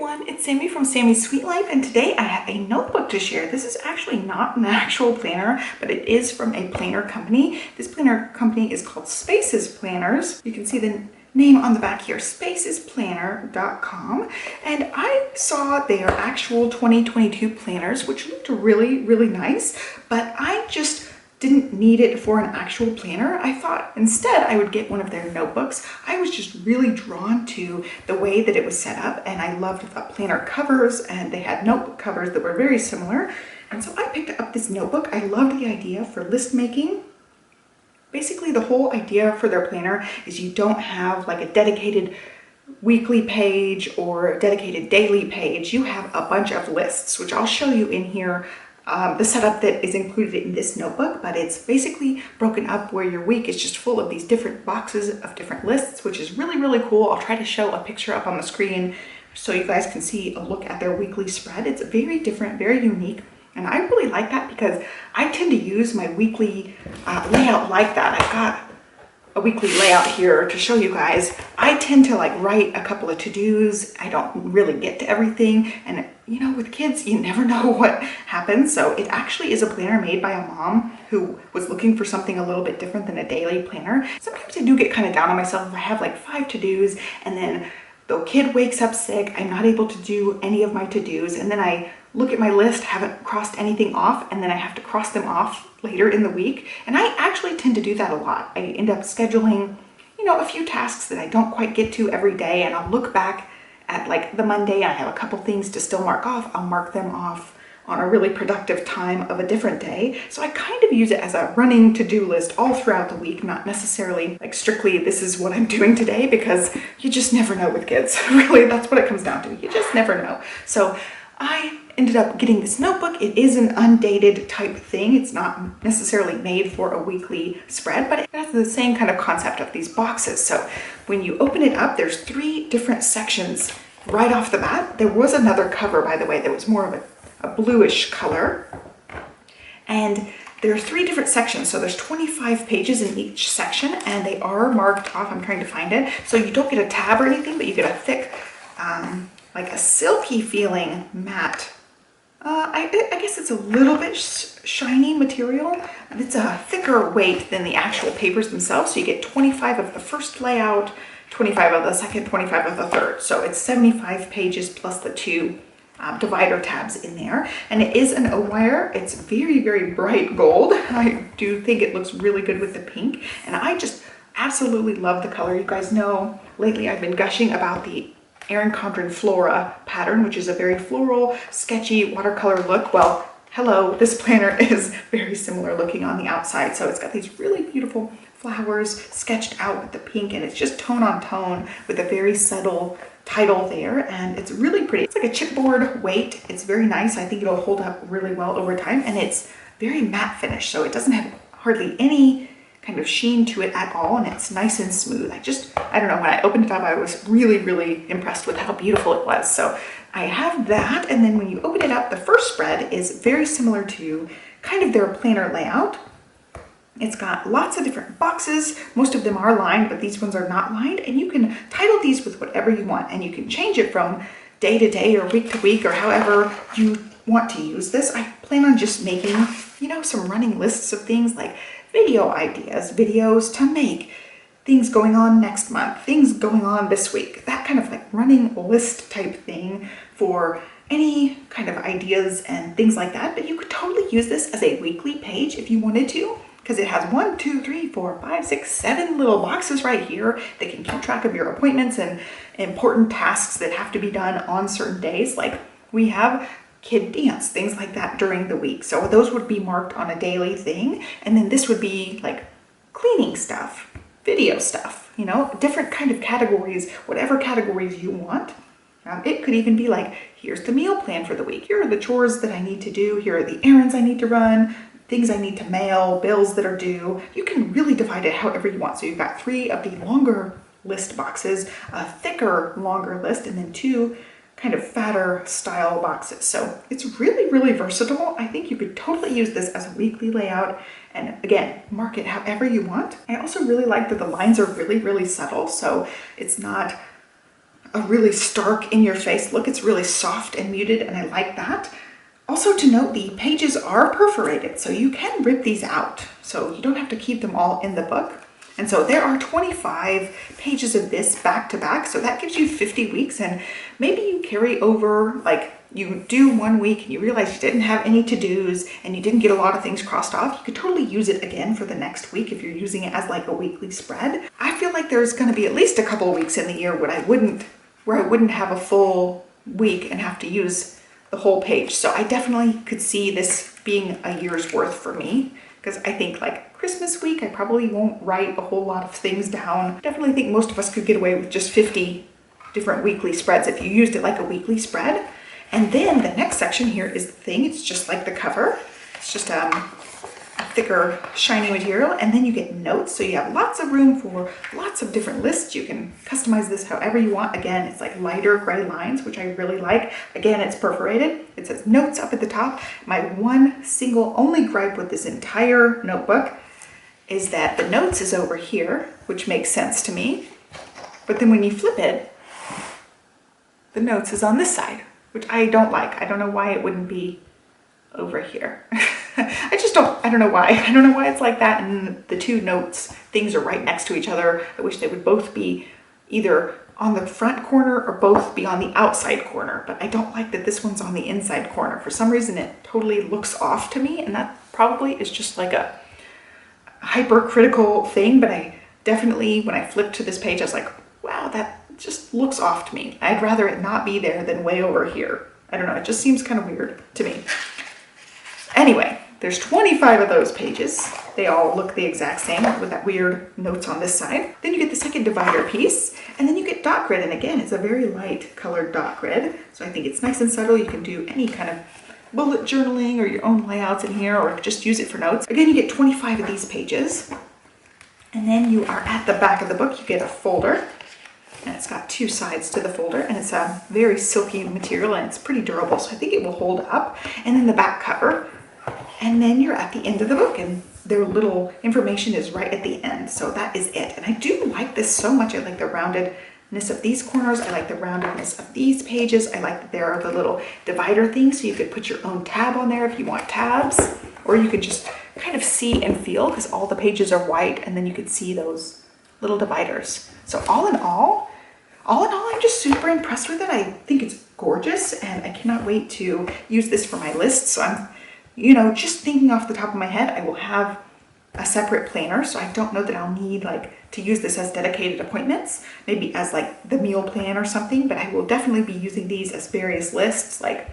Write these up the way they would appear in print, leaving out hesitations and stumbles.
everyone, it's Sammy from Sammy's Sweet Life, and today I have a notebook to share. This is actually not an actual planner, but it is from a planner company. This planner company is called Spaces Planners. You can see the name on the back here, spacesplanner.com, and I saw their actual 2022 planners, which looked really nice, but I just didn't need it for an actual planner. I thought instead I would get one of their notebooks. I was just really drawn to the way that it was set up, and I loved the planner covers, and they had notebook covers that were very similar. And so I picked up this notebook. I loved the idea for list making. Basically, the whole idea for their planner is you don't have like a dedicated weekly page or a dedicated daily page. You have a bunch of lists, which I'll show you in here. The setup that is included in this notebook, but it's basically broken up where your week is just full of these different boxes of different lists, which is really cool. I'll try to show a picture up on the screen so you guys can see a look at their weekly spread. It's very different, very unique, and I really like that because I tend to use my weekly layout like that. I've got a weekly layout here to show you guys. I tend to like write a couple of to-dos. I don't really get to everything, and you know, with kids, you never know what happens. So it actually is a planner made by a mom who was looking for something a little bit different than a daily planner. Sometimes I do get kind of down on myself if I have like 5 to-dos and then the kid wakes up sick, I'm not able to do any of my to-dos, and then I look at my list, haven't crossed anything off, and then I have to cross them off later in the week. And I actually tend to do that a lot. I end up scheduling, you know, a few tasks that I don't quite get to every day, and I'll look back at like the Monday, I have a couple things to still mark off. I'll mark them off on a really productive time of a different day. So I kind of use it as a running to-do list all throughout the week, not necessarily like strictly this is what I'm doing today, because you just never know with kids. Really, that's what it comes down to. You just never know. So I ended up getting this notebook. It is an undated type thing. It's not necessarily made for a weekly spread, but it has the same kind of concept of these boxes. So when you open it up, there's 3 different sections right off the bat. There was another cover, by the way, that was more of a bluish color. And there are 3 different sections. So there's 25 pages in each section, and they are marked off. I'm trying to find it. So you don't get a tab or anything, but you get a thick, like a silky feeling matte. I guess it's a little bit shiny material. It's a thicker weight than the actual papers themselves. So you get 25 of the first layout, 25 of the second, 25 of the third. So it's 75 pages plus the 2 divider tabs in there. And it is an O-wire. It's very bright gold. I do think it looks really good with the pink. And I just absolutely love the color. You guys know lately I've been gushing about the Erin Condren Flora pattern, which is a very floral, sketchy watercolor look. Well, hello, this planner is very similar looking on the outside. So it's got these really beautiful flowers sketched out with the pink, and it's just tone on tone with a very subtle title there, and it's really pretty. It's like a chipboard weight. It's very nice. I think it'll hold up really well over time, and it's very matte finish, so it doesn't have hardly any kind of sheen to it at all, and it's nice and smooth. I don't know, when I opened it up, I was really impressed with how beautiful it was. So I have that, and then when you open it up, the first spread is very similar to kind of their planner layout. It's got lots of different boxes. Most of them are lined, but these ones are not lined, and you can title these with whatever you want, and you can change it from day to day or week to week or however you want to use this. I plan on just making, you know, some running lists of things like video ideas, videos to make, things going on next month, things going on this week, that kind of like running list type thing for any kind of ideas and things like that. But you could totally use this as a weekly page if you wanted to, because it has 1, 2, 3, 4, 5, 6, 7 little boxes right here that can keep track of your appointments and important tasks that have to be done on certain days. Like we have kid dance, things like that during the week. So those would be marked on a daily thing. And then this would be like cleaning stuff, video stuff, you know, different kind of categories, whatever categories you want. It could even be like, here's the meal plan for the week. Here are the chores that I need to do. Here are the errands I need to run, things I need to mail, bills that are due. You can really divide it however you want. So you've got 3 of the longer list boxes, a thicker, longer list, and then 2 kind of fatter style boxes. So it's really versatile. I think you could totally use this as a weekly layout, and again, mark it however you want. I also really like that the lines are really subtle. So it's not a really stark in your face look. It's really soft and muted, and I like that. Also to note, the pages are perforated, so you can rip these out. So you don't have to keep them all in the book. And so there are 25 pages of this back to back. So that gives you 50 weeks, and maybe you carry over, like you do 1 week and you realize you didn't have any to-dos and you didn't get a lot of things crossed off. You could totally use it again for the next week if you're using it as like a weekly spread. I feel like there's going to be at least a couple of weeks in the year where I wouldn't have a full week and have to use the whole page. So I definitely could see this being a year's worth for me, because I think like Christmas week, I probably won't write a whole lot of things down. Definitely think most of us could get away with just 50 different weekly spreads if you used it like a weekly spread. And then the next section here is the thing. It's just like the cover. It's just a thicker, shiny material. And then you get notes. So you have lots of room for lots of different lists. You can customize this however you want. Again, it's like lighter gray lines, which I really like. Again, it's perforated. It says notes up at the top. My one single only gripe with this entire notebook is that the notes is over here, which makes sense to me. But then when you flip it, the notes is on this side, which I don't like. I don't know why it wouldn't be over here. I don't know why. I don't know why it's like that. And the two notes, things are right next to each other. I wish they would both be either on the front corner or both be on the outside corner. But I don't like that this one's on the inside corner. For some reason, it totally looks off to me. And that probably is just like a hypercritical thing. But I definitely, when I flipped to this page, I was like, wow, that just looks off to me. I'd rather it not be there than way over here. I don't know, it just seems kind of weird to me. Anyway, there's 25 of those pages. They all look the exact same with that weird notes on this side. Then you get the second divider piece, and then you get dot grid. And again, it's a very light colored dot grid. So I think it's nice and subtle. You can do any kind of bullet journaling or your own layouts in here, or just use it for notes. Again, you get 25 of these pages. And then you are at the back of the book, you get a folder. And it's got two sides to the folder, and it's a very silky material, and it's pretty durable, so I think it will hold up. And then the back cover, and then you're at the end of the book, and their little information is right at the end. So that is it. And I do like this so much. I like the roundedness of these corners. I like the roundedness of these pages. I like that there are the little divider things, so you could put your own tab on there if you want tabs, or you could just kind of see and feel, because all the pages are white, and then you could see those little dividers. So all in all, I'm just super impressed with it. I think it's gorgeous, and I cannot wait to use this for my list. So I'm, just thinking off the top of my head, I will have a separate planner. So I don't know that I'll need like to use this as dedicated appointments, maybe as like the meal plan or something, but I will definitely be using these as various lists. Like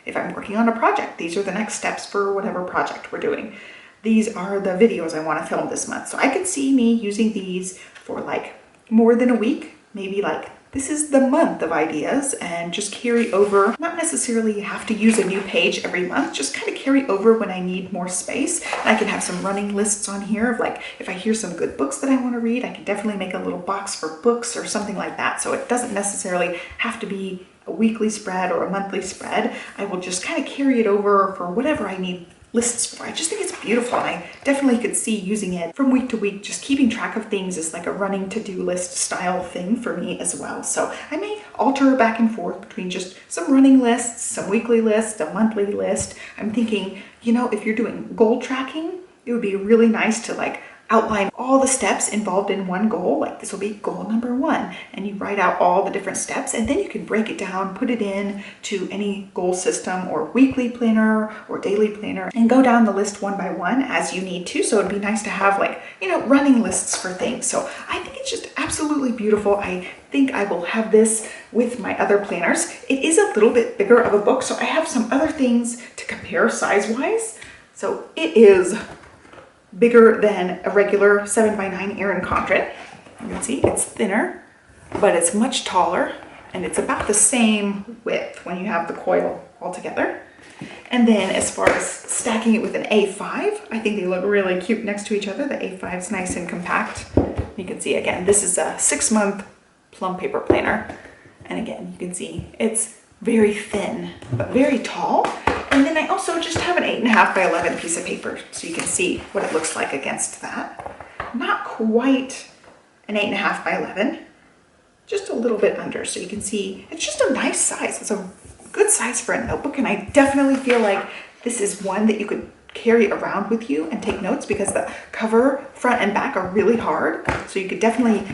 if I'm working on a project, these are the next steps for whatever project we're doing. These are the videos I want to film this month. So I could see me using these for like more than a week, maybe like this is the month of ideas, and just carry over. Not necessarily have to use a new page every month, just kind of carry over when I need more space. And I can have some running lists on here of like, if I hear some good books that I want to read, I can definitely make a little box for books or something like that. So it doesn't necessarily have to be a weekly spread or a monthly spread. I will just kind of carry it over for whatever I need lists for. I just think it's beautiful, and I definitely could see using it from week to week. Just keeping track of things is like a running to-do list style thing for me as well. So I may alter back and forth between just some running lists, some weekly lists, a monthly list. I'm thinking, if you're doing goal tracking, it would be really nice to like outline all the steps involved in one goal. Like this will be goal number 1, and you write out all the different steps, and then you can break it down, put it in to any goal system or weekly planner or daily planner, and go down the list one by one as you need to. So it'd be nice to have like, running lists for things. So I think it's just absolutely beautiful. I think I will have this with my other planners. It is a little bit bigger of a book, so I have some other things to compare size-wise. So it is bigger than a regular 7x9 Erin Condren. You can see it's thinner, but it's much taller, and it's about the same width when you have the coil all together. And then as far as stacking it with an A5, I think they look really cute next to each other. The A5 is nice and compact. You can see again, this is a 6-month plum paper planner. And again, you can see it's very thin, but very tall. And then I also just have an 8.5 by 11 piece of paper, so you can see what it looks like against that. Not quite an 8.5 by 11, just a little bit under, so you can see it's just a nice size. It's a good size for a notebook, and I definitely feel like this is one that you could carry around with you and take notes, because the cover front and back are really hard. So you could definitely,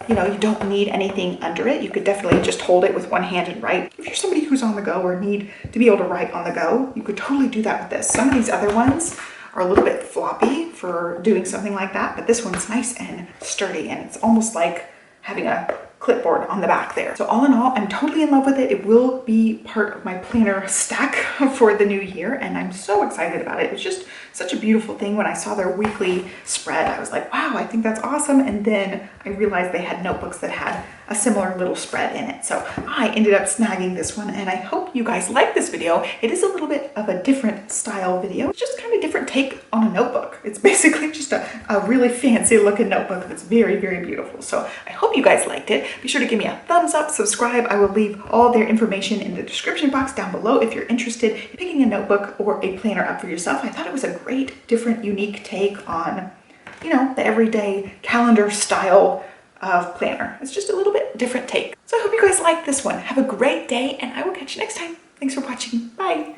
you know, you don't need anything under it. You could definitely just hold it with one hand and write. If you're somebody who's on the go or need to be able to write on the go, you could totally do that with this. Some of these other ones are a little bit floppy for doing something like that, but this one's nice and sturdy, and it's almost like having a clipboard on the back there. So all in all, I'm totally in love with it. It will be part of my planner stack for the new year, and I'm so excited about it. It was just such a beautiful thing. When I saw their weekly spread, I was like, wow, I think that's awesome. And then I realized they had notebooks that had a similar little spread in it. So I ended up snagging this one, and I hope you guys like this video. It is a little bit of a different style video. It's just kind of a different take on a notebook. It's basically just a really fancy looking notebook that's very, very beautiful. So I hope you guys liked it. Be sure to give me a thumbs up, subscribe. I will leave all their information in the description box down below if you're interested in picking a notebook or a planner up for yourself. I thought it was a great, different, unique take on, you know, the everyday calendar style of planner. It's just a little bit different take. So I hope you guys like this one. Have a great day, and I will catch you next time. Thanks for watching. Bye.